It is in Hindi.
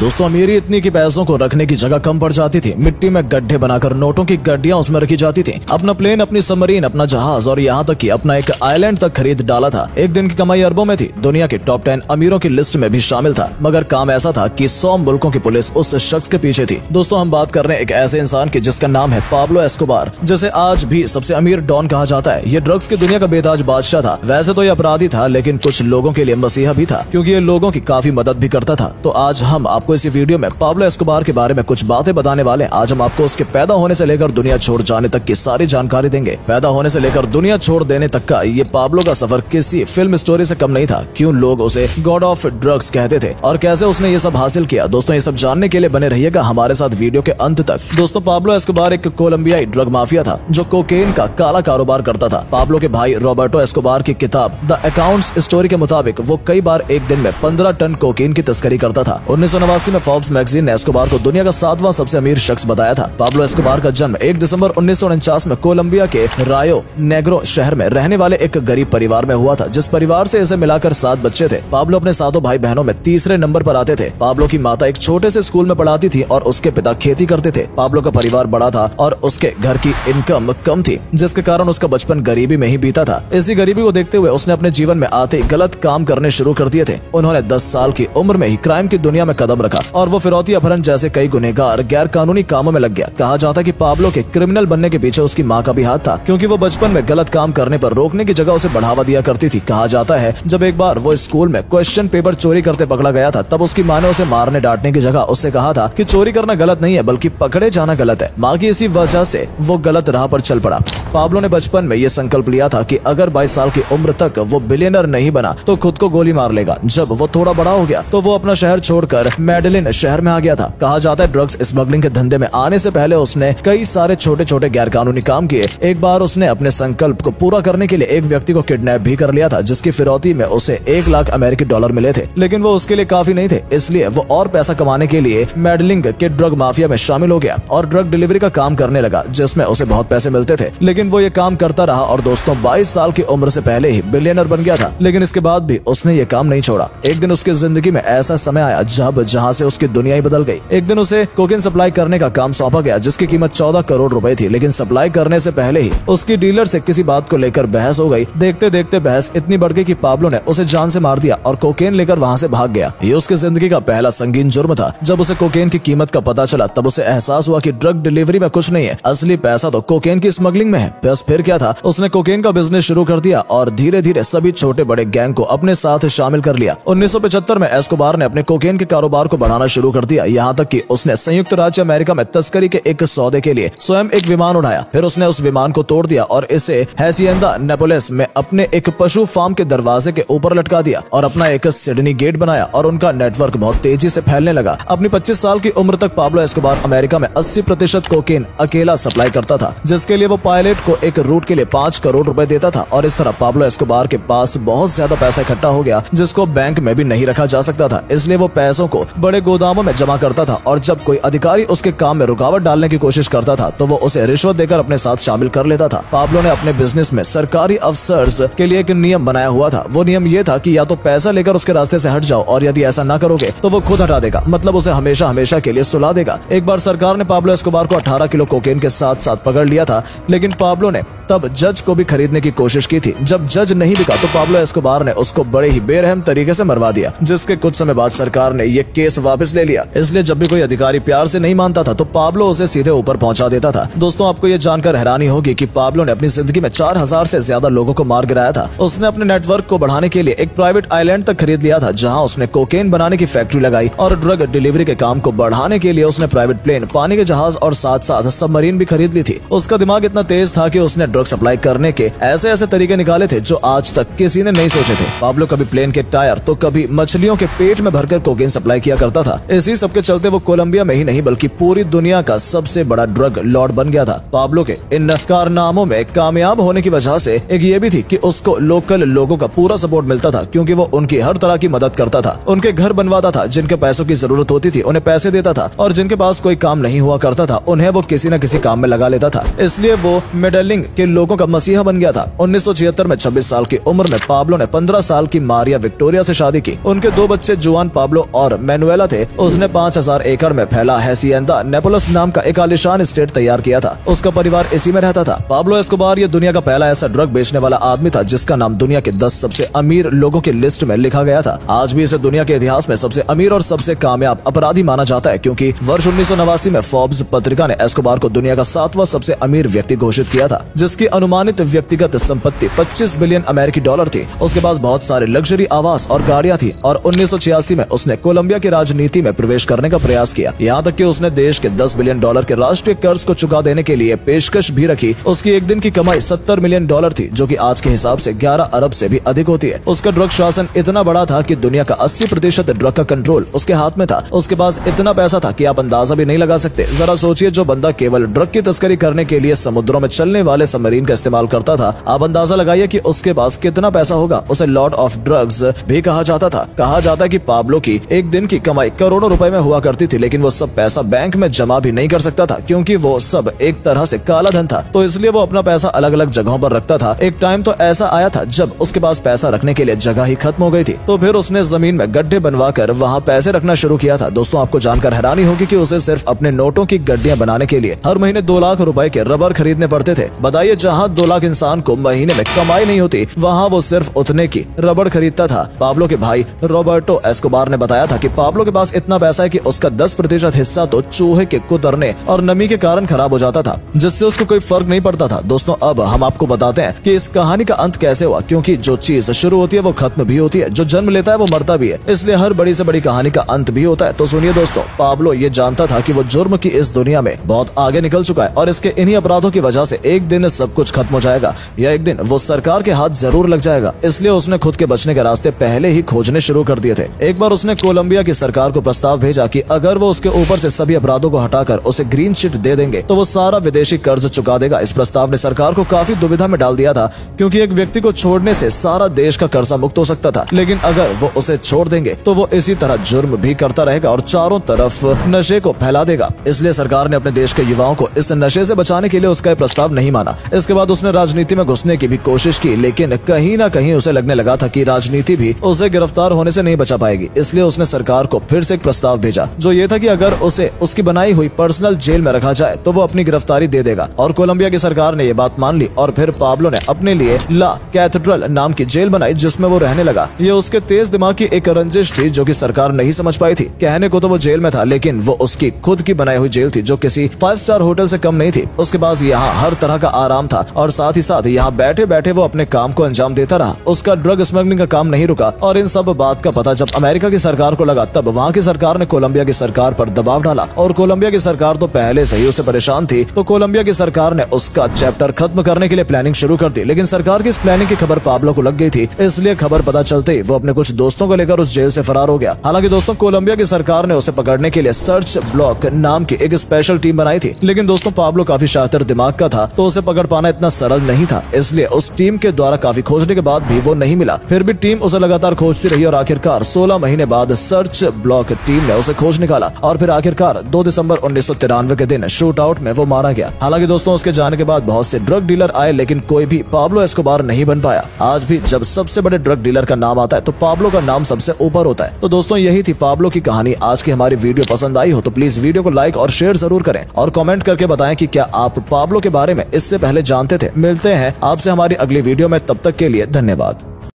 दोस्तों अमीरी इतनी कि पैसों को रखने की जगह कम पड़ जाती थी। मिट्टी में गड्ढे बनाकर नोटों की गड्डियां उसमें रखी जाती थी। अपना प्लेन, अपनी सबमरीन, अपना जहाज और यहाँ तक कि अपना एक आइलैंड तक खरीद डाला था। एक दिन की कमाई अरबों में थी। दुनिया के टॉप 10 अमीरों की लिस्ट में भी शामिल था। मगर काम ऐसा था कि 100 मुल्कों की पुलिस उस शख्स के पीछे थी। दोस्तों हम बात कर रहे हैं एक ऐसे इंसान की जिसका नाम है पाब्लो एस्कोबार, जिसे आज भी सबसे अमीर डॉन कहा जाता है। ये ड्रग्स की दुनिया का बेताज बादशाह था। वैसे तो ये अपराधी था, लेकिन कुछ लोगों के लिए मसीहा भी था, क्योंकि ये लोगों की काफी मदद भी करता था। तो आज हम आपको इस वीडियो में पाब्लो एस्कोबार के बारे में कुछ बातें बताने वाले हैं। आज हम आपको उसके पैदा होने से लेकर दुनिया छोड़ जाने तक की सारी जानकारी देंगे। पैदा होने से लेकर दुनिया छोड़ देने तक का ये पाब्लो का सफर किसी फिल्म स्टोरी से कम नहीं था। क्यों लोग उसे गॉड ऑफ ड्रग्स कहते थे और कैसे उसने ये सब हासिल किया। दोस्तों ये सब जानने के लिए बने रहिएगा हमारे साथ वीडियो के अंत तक। दोस्तों पाब्लो एस्कोबार एक कोलंबियाई ड्रग माफिया था जो कोकेन का काला कारोबार करता था। पाब्लो के भाई रॉबर्टो एस्कोबार की किताब द अकाउंट्स स्टोरी के मुताबिक वो कई बार एक दिन में 15 टन कोकेन की तस्करी करता था। 1989 में फोर्ब्स मैगजीन ने एस्कोबार को दुनिया का 7वां सबसे अमीर शख्स बताया था। पाब्लो एस्कोबार का जन्म 1 दिसंबर 1949 में कोलंबिया के रायो नेग्रो शहर में रहने वाले एक गरीब परिवार में हुआ था, जिस परिवार से इसे मिलाकर 7 बच्चे थे। पाब्लो अपने 7 भाई बहनों में तीसरे नंबर पर आते थे। पाब्लो की माता एक छोटे से स्कूल में पढ़ाती थी और उसके पिता खेती करते थे। पाब्लो का परिवार बड़ा था और उसके घर की इनकम कम थी, जिसके कारण उसका बचपन गरीबी में ही बीता था। इसी गरीबी को देखते हुए उसने अपने जीवन में आते ही गलत काम करने शुरू कर दिए थे। उन्होंने 10 साल की उम्र में ही क्राइम की दुनिया में कदम रखा और वो फिरौती, अपहरण जैसे कई गुनहगार गैर कानूनी कामों में लग गया। कहा जाता है कि पाब्लो के क्रिमिनल बनने के पीछे उसकी माँ का भी हाथ था, क्योंकि वो बचपन में गलत काम करने पर रोकने की जगह उसे बढ़ावा दिया करती थी। कहा जाता है जब एक बार वो स्कूल में क्वेश्चन पेपर चोरी करते पकड़ा गया था, तब उसकी माँ ने उसे मारने डांटने की जगह उससे कहा था कि चोरी करना गलत नहीं है, बल्कि पकड़े जाना गलत है। माँ की इसी वजह से वो गलत राह पर चल पड़ा। पाब्लो ने बचपन में ये संकल्प लिया था कि अगर 22 साल की उम्र तक वो बिलियनर नहीं बना तो खुद को गोली मार लेगा। जब वो थोड़ा बड़ा हो गया तो वो अपना शहर छोड़कर मेडेलिन शहर में आ गया था। कहा जाता है ड्रग्स स्मगलिंग के धंधे में आने से पहले उसने कई सारे छोटे छोटे गैर कानूनी काम किए। एक बार उसने अपने संकल्प को पूरा करने के लिए एक व्यक्ति को किडनैप भी कर लिया था, जिसकी फिरौती में उसे 1 लाख अमेरिकी डॉलर मिले थे। लेकिन वो उसके लिए काफी नहीं थे, इसलिए वो और पैसा कमाने के लिए मेडलिंग के ड्रग माफिया में शामिल हो गया और ड्रग डिलीवरी का काम करने लगा, जिसमें उसे बहुत पैसे मिलते थे। लेकिन वो ये काम करता रहा और दोस्तों 22 साल की उम्र से पहले ही बिलियनर बन गया था। लेकिन इसके बाद भी उसने ये काम नहीं छोड़ा। एक दिन उसकी जिंदगी में ऐसा समय आया जहां से उसकी दुनिया ही बदल गई। एक दिन उसे कोकेन सप्लाई करने का काम सौंपा गया, जिसकी कीमत 14 करोड़ रुपए थी। लेकिन सप्लाई करने से पहले ही उसकी डीलर से किसी बात को लेकर बहस हो गई। देखते देखते बहस इतनी बढ़ गई कि पाब्लो ने उसे जान से मार दिया और कोकेन लेकर वहां से भाग गया। ये उसकी जिंदगी का पहला संगीन जुर्म था। जब उसे कोकेन की कीमत का पता चला तब उसे एहसास हुआ कि ड्रग डिलीवरी में कुछ नहीं है, असली पैसा तो कोकेन की स्मगलिंग में है। बस फिर क्या था, उसने कोकेन का बिजनेस शुरू कर दिया और धीरे धीरे सभी छोटे बड़े गैंग को अपने साथ शामिल कर लिया। 1975 में एस्कोबार ने अपने कोकेन के कारोबार को बढ़ाना शुरू कर दिया, यहाँ तक कि उसने संयुक्त राज्य अमेरिका में तस्करी के एक सौदे के लिए स्वयं एक विमान उड़ाया। फिर उसने उस विमान को तोड़ दिया और इसे हैसिएंदा नेपोलिस में अपने एक पशु फार्म के दरवाजे के ऊपर लटका दिया और अपना एक सिडनी गेट बनाया और उनका नेटवर्क बहुत तेजी से फैलने लगा। अपनी 25 साल की उम्र तक पाब्लो एस्कोबार अमेरिका में 80% कोकेन अकेला सप्लाई करता था, जिसके लिए वो पायलट को एक रूट के लिए 5 करोड़ रुपए देता था। और इस तरह पाब्लो एस्कोबार के पास बहुत ज्यादा पैसा इकट्ठा हो गया, जिसको बैंक में भी नहीं रखा जा सकता था। इसलिए वो पैसों को बड़े गोदामों में जमा करता था और जब कोई अधिकारी उसके काम में रुकावट डालने की कोशिश करता था तो वो उसे रिश्वत देकर अपने साथ शामिल कर लेता था। पाब्लो ने अपने बिजनेस में सरकारी अफसर्स के लिए एक नियम बनाया हुआ था। वो नियम ये था कि या तो पैसा लेकर उसके रास्ते से हट जाओ और यदि ऐसा ना करोगे तो वो खुद हटा देगा, मतलब उसे हमेशा हमेशा के लिए सुला देगा। एक बार सरकार ने पाब्लो एस्कोबार को 18 किलो कोकेन के साथ साथ पकड़ लिया था, लेकिन पाब्लो ने तब जज को भी खरीदने की कोशिश की थी। जब जज नहीं बिका तो पाब्लो एस्कोबार ने उसको बड़े ही बेरहम तरीके से मरवा दिया, जिसके कुछ समय बाद सरकार ने ये केस वापस ले लिया। इसलिए जब भी कोई अधिकारी प्यार से नहीं मानता था तो पाब्लो उसे सीधे ऊपर पहुंचा देता था। दोस्तों आपको ये जानकर हैरानी होगी कि पाब्लो ने अपनी जिंदगी में 4000 से ज्यादा लोगों को मार गिराया था। उसने अपने नेटवर्क को बढ़ाने के लिए एक प्राइवेट आइलैंड तक खरीद लिया था, जहां उसने कोकेन बनाने की फैक्ट्री लगाई और ड्रग डिलीवरी के काम को बढ़ाने के लिए उसने प्राइवेट प्लेन, पानी के जहाज और साथ साथ सबमरीन भी खरीद ली थी। उसका दिमाग इतना तेज था कि उसने ड्रग सप्लाई करने के ऐसे ऐसे तरीके निकाले थे जो आज तक किसी ने नहीं सोचे थे। पाब्लो कभी प्लेन के टायर तो कभी मछलियों के पेट में भरकर कोकेन सप्लाई किया करता था। इसी सबके चलते वो कोलंबिया में ही नहीं बल्कि पूरी दुनिया का सबसे बड़ा ड्रग लॉर्ड बन गया था। पाब्लो के इन कारनामों में कामयाब होने की वजह से एक ये भी थी कि उसको लोकल लोगों का पूरा सपोर्ट मिलता था, क्योंकि वो उनकी हर तरह की मदद करता था। उनके घर बनवाता था, जिनके पैसों की जरूरत होती थी उन्हें पैसे देता था और जिनके पास कोई काम नहीं हुआ करता था उन्हें वो किसी न किसी काम में लगा लेता था। इसलिए वो मेडलिंग के लोगों का मसीहा बन गया था। 1976 में 26 साल की उम्र में पाब्लो ने 15 साल की मारिया विक्टोरिया से शादी की। उनके 2 बच्चे जुआन पाब्लो और मैनुएल वेनेजुएला थे, उसने 5000 एकड़ में फैला हैसिएंदा नेपोलिस नाम का एक आलीशान स्टेट तैयार किया था। उसका परिवार इसी में रहता था। पाब्लो एस्कोबार ये दुनिया का पहला ऐसा ड्रग बेचने वाला आदमी था जिसका नाम दुनिया के 10 सबसे अमीर लोगों की लिस्ट में लिखा गया था। आज भी इसे दुनिया के इतिहास में सबसे अमीर और सबसे कामयाब अपराधी माना जाता है, क्योंकि वर्ष 1989 में फोर्ब्स पत्रिका ने एस्कोबार को दुनिया का 7वां सबसे अमीर व्यक्ति घोषित किया था, जिसकी अनुमानित व्यक्तिगत संपत्ति 25 बिलियन अमेरिकी डॉलर थी। उसके पास बहुत सारे लग्जरी आवास और गाड़ियां थी और 1986 में उसने कोलंबिया की राजनीति में प्रवेश करने का प्रयास किया। यहाँ तक कि उसने देश के 10 बिलियन डॉलर के राष्ट्रीय कर्ज को चुका देने के लिए पेशकश भी रखी। उसकी एक दिन की कमाई 70 मिलियन डॉलर थी, जो कि आज के हिसाब से 11 अरब से भी अधिक होती है। उसका ड्रग शासन इतना बड़ा था कि दुनिया का 80% ड्रग का कंट्रोल उसके हाथ में था। उसके पास इतना पैसा था कि आप अंदाजा भी नहीं लगा सकते। जरा सोचिए, जो बंदा केवल ड्रग की तस्करी करने के लिए समुद्रों में चलने वाले सबमरीन का इस्तेमाल करता था, आप अंदाजा लगाइए कि उसके पास कितना पैसा होगा। उसे लॉर्ड ऑफ ड्रग्स भी कहा जाता था। कहा जाता है कि पाब्लो की एक दिन की कमाई करोड़ों रुपए में हुआ करती थी, लेकिन वो सब पैसा बैंक में जमा भी नहीं कर सकता था, क्योंकि वो सब एक तरह से काला धन था। तो इसलिए वो अपना पैसा अलग अलग जगहों पर रखता था। एक टाइम तो ऐसा आया था जब उसके पास पैसा रखने के लिए जगह ही खत्म हो गई थी, तो फिर उसने जमीन में गड्ढे बनवाकर वहाँ पैसे रखना शुरू किया था। दोस्तों, आपको जानकर हैरानी होगी कि उसे सिर्फ अपने नोटों की गड्डियां बनाने के लिए हर महीने 2 लाख रुपए के रबर खरीदने पड़ते थे। बताइए, जहाँ 2 लाख इंसान को महीने में कमाई नहीं होती, वहाँ वो सिर्फ उतने की रबड़ खरीदता था। पाब्लो के भाई रॉबर्टो एस्कोबार ने बताया था कि पाब्लो के पास इतना पैसा है कि उसका 10% हिस्सा तो चूहे के कुतरने और नमी के कारण खराब हो जाता था, जिससे उसको कोई फर्क नहीं पड़ता था। दोस्तों, अब हम आपको बताते हैं कि इस कहानी का अंत कैसे हुआ, क्योंकि जो चीज शुरू होती है वो खत्म भी होती है, जो जन्म लेता है वो मरता भी है, इसलिए हर बड़ी से बड़ी कहानी का अंत भी होता है। तो सुनिए दोस्तों, पाब्लो ये जानता था कि वो जुर्म की इस दुनिया में बहुत आगे निकल चुका है और इसके इन्हीं अपराधों की वजह से एक दिन सब कुछ खत्म हो जाएगा, या एक दिन वो सरकार के हाथ जरूर लग जाएगा। इसलिए उसने खुद के बचने के रास्ते पहले ही खोजने शुरू कर दिए थे। एक बार उसने कोलंबिया की सरकार को प्रस्ताव भेजा कि अगर वो उसके ऊपर से सभी अपराधों को हटाकर उसे ग्रीन चिट दे देंगे तो वो सारा विदेशी कर्ज चुका देगा। इस प्रस्ताव ने सरकार को काफी दुविधा में डाल दिया था, क्योंकि एक व्यक्ति को छोड़ने से सारा देश का कर्जा मुक्त हो सकता था, लेकिन अगर वो उसे छोड़ देंगे तो वो इसी तरह जुर्म भी करता रहेगा और चारों तरफ नशे को फैला देगा। इसलिए सरकार ने अपने देश के युवाओं को इस नशे से बचाने के लिए उसका ये प्रस्ताव नहीं माना। इसके बाद उसने राजनीति में घुसने की भी कोशिश की, लेकिन कहीं ना कहीं उसे लगने लगा था कि राजनीति भी उसे गिरफ्तार होने से नहीं बचा पाएगी। इसलिए उसने सरकार को फिर से एक प्रस्ताव भेजा, जो ये था कि अगर उसे उसकी बनाई हुई पर्सनल जेल में रखा जाए तो वो अपनी गिरफ्तारी दे देगा। और कोलंबिया की सरकार ने ये बात मान ली और फिर पाब्लो ने अपने लिए ला कैथेड्रल नाम की जेल बनाई, जिसमें वो रहने लगा। ये उसके तेज दिमाग की एक रंजिश थी जो कि सरकार नहीं समझ पाई थी। कहने को तो वो जेल में था, लेकिन वो उसकी खुद की बनाई हुई जेल थी, जो किसी 5 स्टार होटल से कम नहीं थी। उसके पास यहाँ हर तरह का आराम था और साथ ही साथ यहाँ बैठे बैठे वो अपने काम को अंजाम देता रहा। उसका ड्रग स्मगलिंग का काम नहीं रुका और इन सब बात का पता जब अमेरिका की सरकार को लगा, तब वहाँ की सरकार ने कोलंबिया की सरकार पर दबाव डाला। और कोलंबिया की सरकार तो पहले से ही उससे परेशान थी, तो कोलंबिया की सरकार ने उसका चैप्टर खत्म करने के लिए प्लानिंग शुरू कर दी। लेकिन सरकार की इस प्लानिंग की खबर पाब्लो को लग गई थी, इसलिए खबर पता चलते ही वो अपने कुछ दोस्तों को लेकर उस जेल से फरार हो गया। हालांकि दोस्तों, कोलंबिया की सरकार ने उसे पकड़ने के लिए सर्च ब्लॉक नाम की एक स्पेशल टीम बनाई थी, लेकिन दोस्तों पाब्लो काफी शातिर दिमाग का था, तो उसे पकड़ पाना इतना सरल नहीं था। इसलिए उस टीम के द्वारा काफी खोजने के बाद भी वो नहीं मिला। फिर भी टीम उसे लगातार खोजती रही और आखिरकार 16 महीने बाद सर्च ब्लॉक टीम ने उसे खोज निकाला और फिर आखिरकार 2 दिसंबर 1993 के दिन शूट आउट में वो मारा गया। हालांकि दोस्तों, उसके जाने के बाद बहुत से ड्रग डीलर आए, लेकिन कोई भी पाब्लो एस्कोबार नहीं बन पाया। आज भी जब सबसे बड़े ड्रग डीलर का नाम आता है तो पाब्लो का नाम सबसे ऊपर होता है। तो दोस्तों, यही थी पाब्लो की कहानी। आज की हमारी वीडियो पसंद आई हो तो प्लीज वीडियो को लाइक और शेयर जरूर करें और कमेंट करके बताएं कि क्या आप पाब्लो के बारे में इससे पहले जानते थे। मिलते हैं आपसे हमारी अगली वीडियो में, तब तक के लिए धन्यवाद।